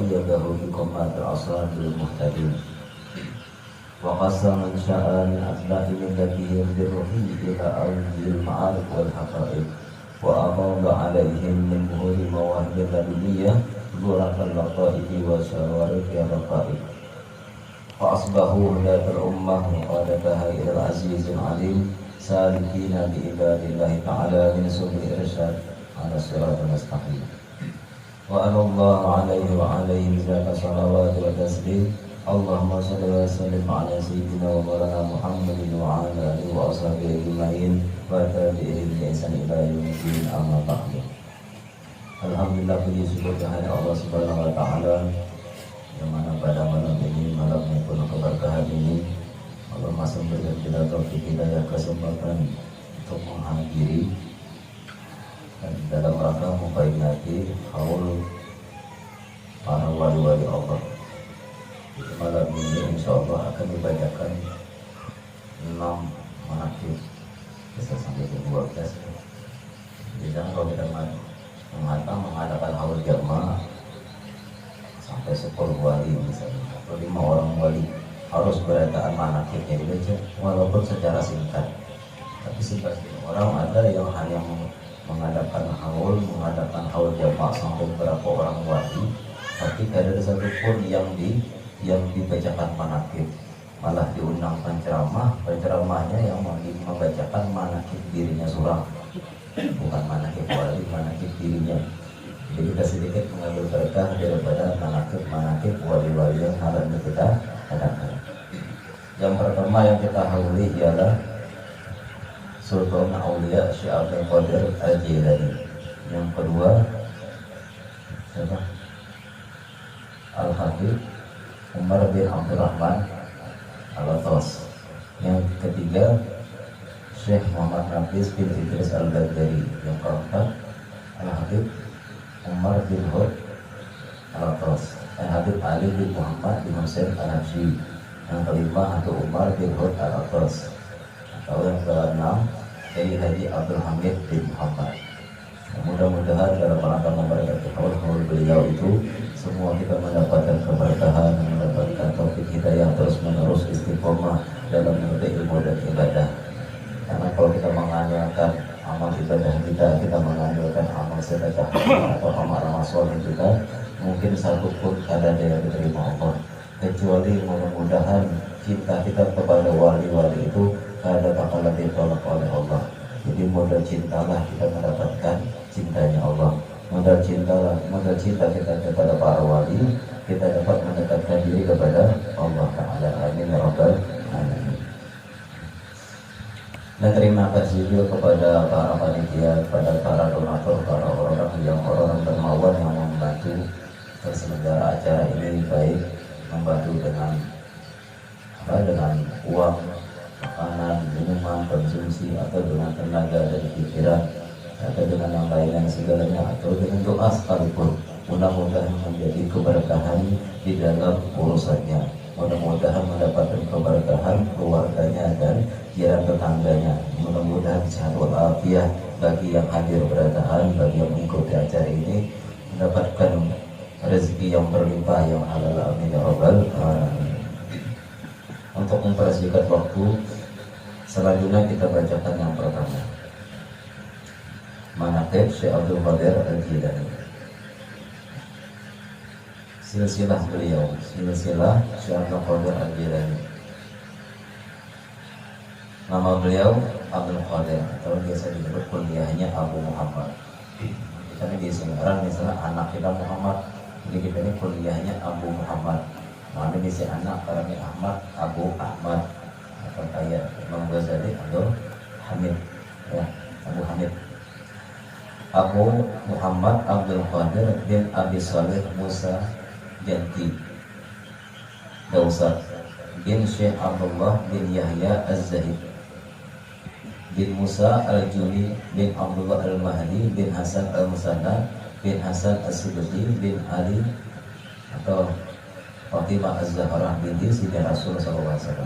وأيده بقمات الأصحاب المهتدين وقسم من شاء من أتباع ملته بالروح إلى أرض المعارف والحقائق وأفاض عليهم من ظهور مواهب اللدنية ظهور اللطائف وشوارق الرقائق فأصبحوا هداة الأمة وقادتها إلى العزيز العليم سالكين بإباد الله تعالى من سبل الإرشاد على الصراط المستقيم وأن الله عليه وعليهم زاد صلوات وتسليم اللهم صل وسلم على سيدنا ومولانا محمد وعلى آله وأصحابه أجمعين وتابعين بإحسان إلى يوم الدين أما بعد. Alhamdulillah, puji syukur kehadirat Allah Subhanahu wa taala yang mana pada malam ini, malam yang penuh keberkahan ini, Allah masih memberikan kita taufik hidayah kesempatan untuk menghadiri dan dalam rangka memperingati haul para wali-wali Allah. Malam ini insya Allah akan dibacakan 6 manaqib bisa sampai ke 12. Jadi kalau kita mengadakan haul jamaah sampai 10 wali misalnya atau 5 orang wali harus beradaan manaqibnya dibaca walaupun secara singkat. Tapi sebagian orang ada yang hanya mengadakan haul jamaah sampai beberapa orang wali, tapi tidak ada satupun yang dibacakan manaqib, malah diundang penceramahnya yang membacakan manaqib dirinya surah, bukan manaqib wali, manaqib dirinya. Jadi kita sedikit mengambil berkah daripada manaqib wali-wali yang hari ini kita adakan. Yang pertama yang kita hauli ialah Sultan Aulia Syekh Abdul Qadir Al-Jilani. Yang kedua siapa? Al-Habib Umar bin Abdurrahman Al-Atas. Yang ketiga Syekh Muhammad Hafiz bin Idris Al-Baghdadi. Yang keempat Al-Habib Umar bin Hud Al-Atas. Al-Habib Ali bin Muhammad bin Hussein Al-Habsyi. Yang kelima Habib Umar bin Hud Al-Atas. Atau yang keenam Kiai Haji Abdul Hamid bin Muhammad. Mudah-mudahan dalam rangka memperingati haul beliau itu semua kita mendapatkan keberkahan, mendapatkan taufik hidayah terus menerus istiqomah dalam menuntut ilmu dan ibadah. Karena kalau kita mengandalkan amal ibadah kita mengandalkan amal sedekah atau amal soleh kita, mungkin satu pun ada yang diterima Allah. Kecuali mudah-mudahan cinta kita kepada wali-wali itu ada bakalan ditolak oleh Allah. Jadi modal cintalah kita mendapatkan cintanya Allah. Modal cinta kita kepada para wali, kita dapat mendekatkan diri kepada Allah Ta'ala. Amin ya rabbal alamin. Dan terima kasih juga kepada para panitia, kepada para donatur, para orang dermawan yang membantu terselenggara acara ini, baik membantu dengan uang, makanan, minuman, konsumsi, atau dengan tenaga dan pikiran, atau dengan yang lain segalanya, atau dengan doa sekalipun. Mudah-mudahan menjadi keberkahan di dalam urusannya. Mudah-mudahan mendapatkan keberkahan keluarganya dan jiran tetangganya. Mudah-mudahan sehat walafiat bagi yang hadir beradahan, bagi yang mengikuti acara ini, mendapatkan rezeki yang berlimpah yang halal. Amin ya rabbal alamin. Untuk mempersingkat waktu, selanjutnya kita bacakan yang pertama, manaqib Syekh Abdul Qadir Al-Jilani. Silsilah beliau, silsilah Syekh Abdul Qadir Al-Jilani. Nama beliau Abdul Qadir, atau biasa disebut kuliahnya Abu Muhammad. Kita ini di Semarang misalnya anak kita Muhammad, jadi kita ini kuliahnya Abu Muhammad. Mana bisa anak karena Ahmad, Abu Ahmad, atau kayak Imam Ghazali Abdul Hamid, ya, Abu Hamid. Abu Muhammad Abdul Qadir bin Abi Saleh Musa Janti Dausat bin Syekh Abdullah bin Yahya Az-Zahid bin Musa Al-Juni bin Abdullah Al-Mahdi bin Hasan Al-Musanna bin Hasan As-Subti bin Ali atau Fatimah Az-Zahra binti Sayyidina Rasul SAW.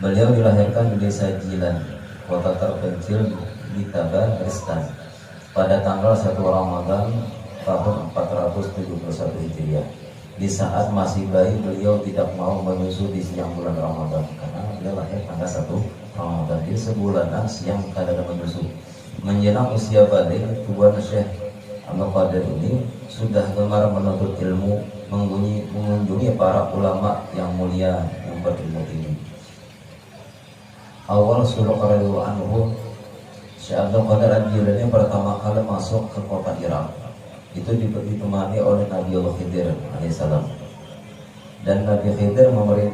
Beliau dilahirkan di desa Jilan, kota terpencil di Tabaristan, pada tanggal 1 Ramadan tahun 471 Hijriah. Di saat masih bayi beliau tidak mau menyusu di siang bulan Ramadan karena beliau lahir tanggal 1 Ramadan. Jadi sebulanan siang kadang menyusu. Menjelang usia balik, Tuan Syekh Abdul Qadir ini sudah gemar menuntut ilmu, mengunjungi para ulama yang mulia yang berilmu tinggi. Awal surah radhiyallahu anhu, Syekh Abdul Qadir Al-Jilani pertama kali masuk ke kota Irak itu ditemani oleh Nabi Allah Khidir alaihissalam, dan Nabi Khidir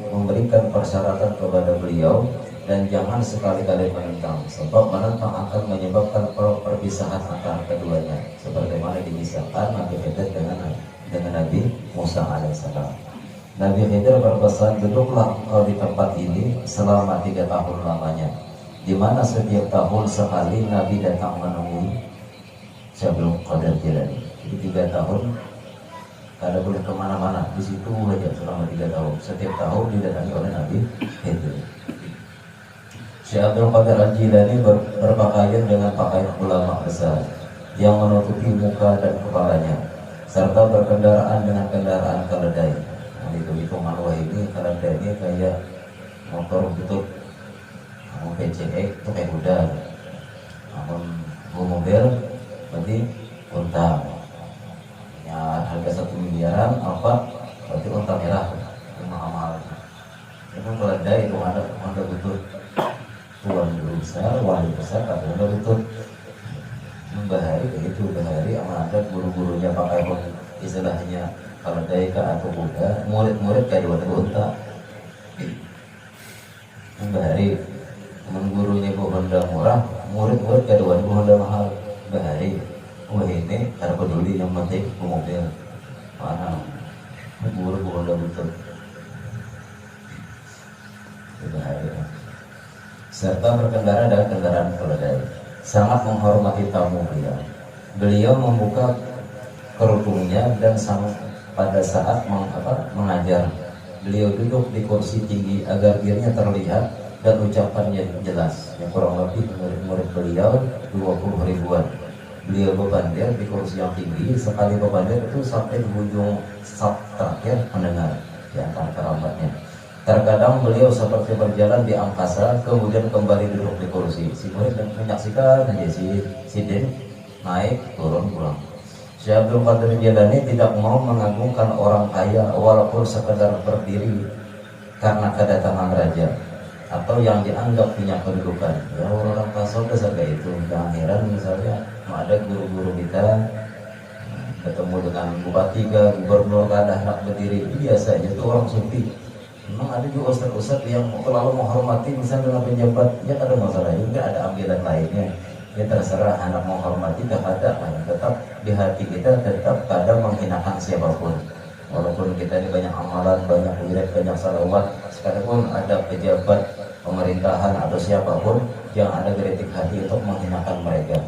memberikan persyaratan kepada beliau, dan jangan sekali-kali menentang, sebab menentang akan menyebabkan perpisahan antara keduanya, sebagaimana dimisahkan Nabi Khidir dengan Nabi Musa alaihissalam. Nabi Khidir berpesan, duduklah engkau di tempat ini selama 3 tahun lamanya, di mana setiap tahun sekali Nabi datang menemui Syekh Abdul Qadir Jilani. Jadi 3 tahun kada boleh kemana-mana, di situ saja selama 3 tahun. Setiap tahun didatangi oleh Nabi Khidir. Syekh Abdul Qadir Al-Jilani berpakaian dengan pakaian ulama besar yang menutupi muka dan kepalanya, serta berkendaraan dengan kendaraan keledai. Nah, itu manual ini keledai ini kayak motor butut, PCX itu kayak kuda, namun mobil berarti unta. Ya, harga 1 miliaran apa berarti unta merah yang mahal. Itu keledai itu ada butut. Tuan guru besar, wali besar, ada butut. Bahari begitu, bahari sama ada guru-gurunya pakai istilahnya keledai atau kuda, murid-murid kayak dua unta. Bahari teman gurunya Honda murah, murid-murid kayak dua Honda mahal. Bahari ini karena peduli yang penting mobil mana guru Honda butut. Serta berkendara dengan kendaraan keledai. Sangat menghormati tamu beliau. Beliau membuka kerudungnya dan pada saat mengajar, beliau duduk di kursi tinggi agar dirinya terlihat dan ucapannya jelas. Yang kurang lebih murid-murid beliau 20 ribuan. Beliau bebandir di kursi yang tinggi, sekali bebandir itu sampai di ujung saf terakhir mendengar di antara kerabatnya. Terkadang beliau seperti berjalan di angkasa, kemudian kembali duduk di kursi. Si murid menyaksikan aja si Den naik turun pulang. Syekh Abdul Qadir Jilani tidak mau mengagungkan orang kaya walaupun sekedar berdiri karena kedatangan raja atau yang dianggap punya kedudukan. Ya, orang tasawuf seharga itu. Jangan heran misalnya ada guru-guru kita ketemu dengan bupati ke gubernur ke anak berdiri, biasa aja itu orang sufi. Memang ada juga ustadz-ustadz yang terlalu menghormati misalnya dengan pejabat, ya ada masalah juga, ada ambilan lainnya. Ya terserah anak menghormati kepada, tetap di hati kita tetap kadang menghinakan siapapun. Walaupun kita ini banyak amalan, banyak wirid, banyak salawat, sekalipun ada pejabat pemerintahan atau siapapun yang ada kritik hati untuk menghinakan mereka.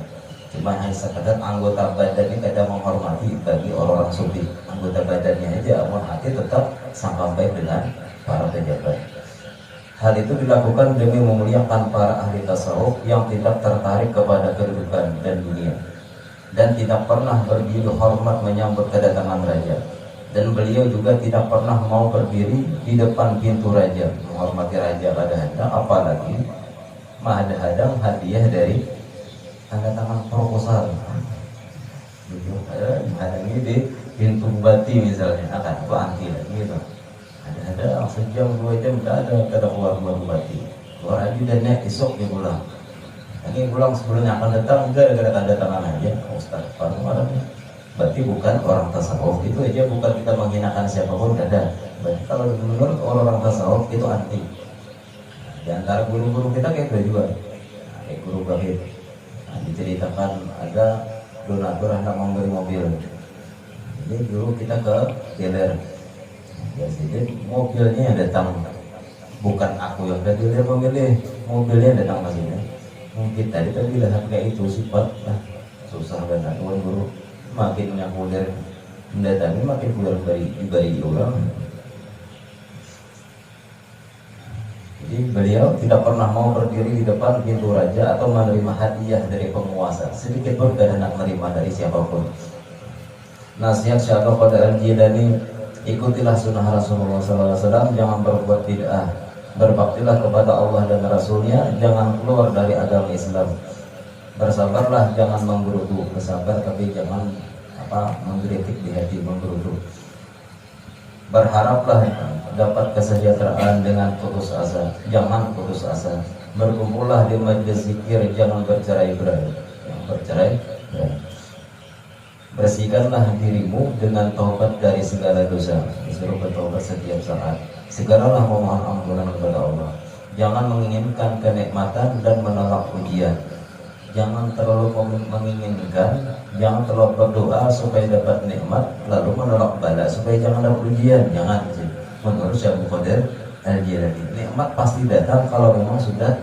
Cuma hanya sekedar anggota badan ini kadang menghormati bagi orang-orang sufi. Anggota badannya aja, namun hati tetap sampai dengan para pejabat. Hal itu dilakukan demi memuliakan para ahli tasawuf yang tidak tertarik kepada kedudukan dan dunia, dan tidak pernah bergidu hormat menyambut kedatangan raja. Dan beliau juga tidak pernah mau berdiri di depan pintu raja menghormati raja pada hadang, apalagi hadang hadiah dari tanda tangan proposal. Hadang ini di pintu bupati misalnya, akan anti gitu. Ada sejam 2 jam tidak ada keluar bupati, keluar ajudannya esok dia pulang. Lagi pulang sebelumnya akan datang enggak ada tanda tangan aja Ustaz Faruk. Berarti bukan orang tasawuf. Itu aja bukan kita menghinakan siapapun, ada. Berarti kalau menurut orang tasawuf itu anti. Di antara guru-guru kita kayak itu juga, kayak guru Bahid. Diceritakan ada donatur hendak memberi mobil. Jadi dulu kita ke dealer. Ya, jadi mobilnya datang, bukan aku yang ke dealer memilih, mobilnya datang ke sini. Mungkin tadi bilang kayak itu sifat, susah banget. Guru makin yang mudah mendatangi makin mudah diberi ulang. Jadi beliau tidak pernah mau berdiri di depan pintu raja atau menerima hadiah dari penguasa, sedikit pun tidak hendak menerima dari siapapun. Nasihat Syekh Abdul Qadir Al-Jilani Ikutilah sunnah Rasulullah SAW, jangan berbuat bid'ah. Berbaktilah kepada Allah dan Rasulnya, jangan keluar dari agama Islam. Bersabarlah, jangan menggerutu. Bersabar tapi jangan mengkritik di hati, menggerutu. Berharaplah dapat kesejahteraan dengan putus asa, jangan putus asa. Berkumpullah di majelis zikir, jangan bercerai-berai. Jangan bercerai-berai. Bersihkanlah dirimu dengan taubat dari segala dosa. Disuruh bertobat setiap saat. Segeralah memohon ampunan kepada Allah. Jangan menginginkan kenikmatan dan menolak ujian. Jangan terlalu menginginkan, jangan terlalu berdoa supaya dapat nikmat lalu menolak bala supaya jangan dapat ujian. Jangan. Menurut Syekh Abdul Qadir Al-Jilani, nikmat pasti datang kalau memang sudah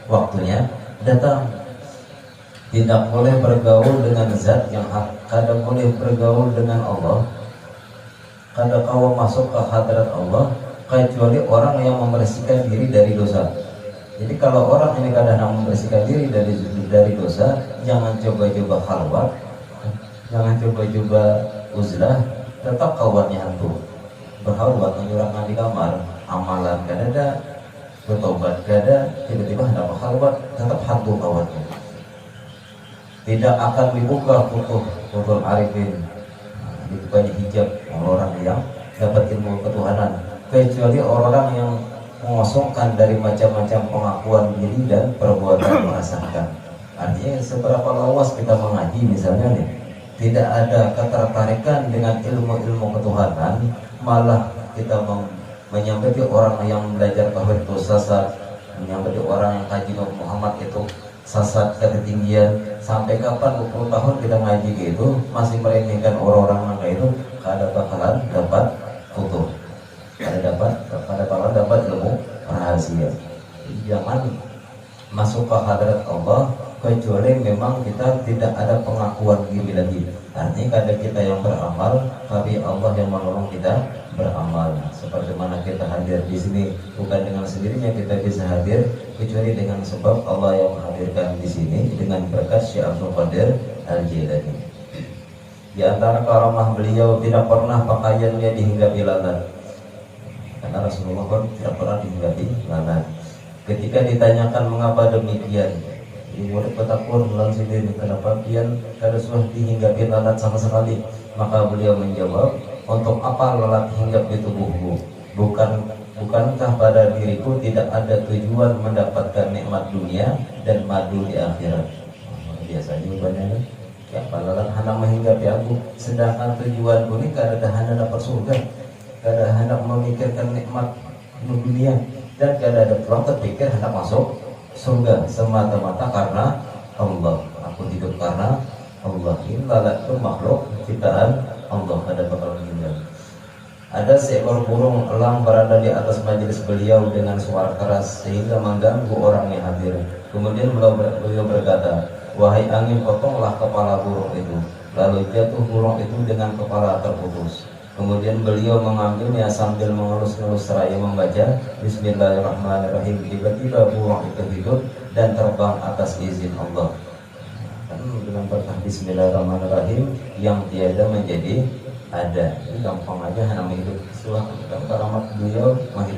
waktunya datang. Tidak boleh bergaul dengan zat yang hak, kadang boleh bergaul dengan Allah, kadang kau masuk ke hadrat Allah, kecuali orang yang membersihkan diri dari dosa. Jadi kalau orang ini kadang membersihkan diri dari dosa, jangan coba-coba khalwat, jangan coba-coba uzlah, tetap kawatnya hantu. Berkhalwat menyurahkan di kamar, amalan gak ada, bertobat gak ada, tiba-tiba hendak khalwat, tetap hantu kawatnya. Tidak akan dibuka futuh arifin, dibukanya hijab orang yang dapat ilmu ketuhanan, kecuali orang yang mengosongkan dari macam-macam pengakuan diri dan perbuatan merasakan. Artinya seberapa luas kita mengaji misalnya nih, tidak ada ketertarikan dengan ilmu-ilmu ketuhanan, malah kita menyampaikan orang yang belajar tauhid itu sesat, menyampaikan orang yang kaji Nabi Muhammad itu sesat ketinggian. Sampai kapan 20 tahun kita ngaji gitu masih meremehkan orang-orang kayak itu, kada bakalan dapat futuh. Pada bakalan dapat ilmu rahasia. Jangan masuk ke hadrat Allah kecuali memang kita tidak ada pengakuan diri lagi. Artinya kadang kita yang beramal, tapi Allah yang menolong kita beramal. Seperti mana kita hadir di sini bukan dengan sendirinya kita bisa hadir, kecuali dengan sebab Allah yang menghadirkan di sini dengan berkat Syekh Abdul Qadir Al-Jilani. Di antara karamah beliau, tidak pernah pakaiannya dihinggapi lalat. Karena Rasulullah pun tidak pernah dihinggapi lalat. Ketika ditanyakan mengapa demikian, murid bertakun ulang sendiri, kenapa pian kada sudah dihinggapi lalat sama sekali? Maka beliau menjawab, untuk apa lalat hinggap di tubuhku? Bukankah pada diriku tidak ada tujuan mendapatkan nikmat dunia dan madu di akhirat? Biasanya jawabannya, ya lalat hendak menghinggapi aku, sedangkan tujuanku ini kada hendak dapat surga, kada hendak memikirkan nikmat dunia, dan kada ada peluang terpikir hendak masuk surga, semata-mata karena Allah. Aku hidup karena Allah. Ini lalat itu makhluk ciptaan Allah, kada bakal meninggal. Ada seekor burung elang berada di atas majelis beliau dengan suara keras sehingga mengganggu orang yang hadir. Kemudian beliau berkata, wahai angin, potonglah kepala burung itu. Lalu jatuh burung itu dengan kepala terputus. Kemudian beliau mengambilnya sambil mengelus-ngelus seraya membaca Bismillahirrahmanirrahim. Tiba-tiba burung itu hidup dan terbang atas izin Allah. Kan dengan berkah Bismillahirrahmanirrahim yang tiada menjadi ada. Ini gampang aja, hanya menghidup. Setelah keramat beliau menghidup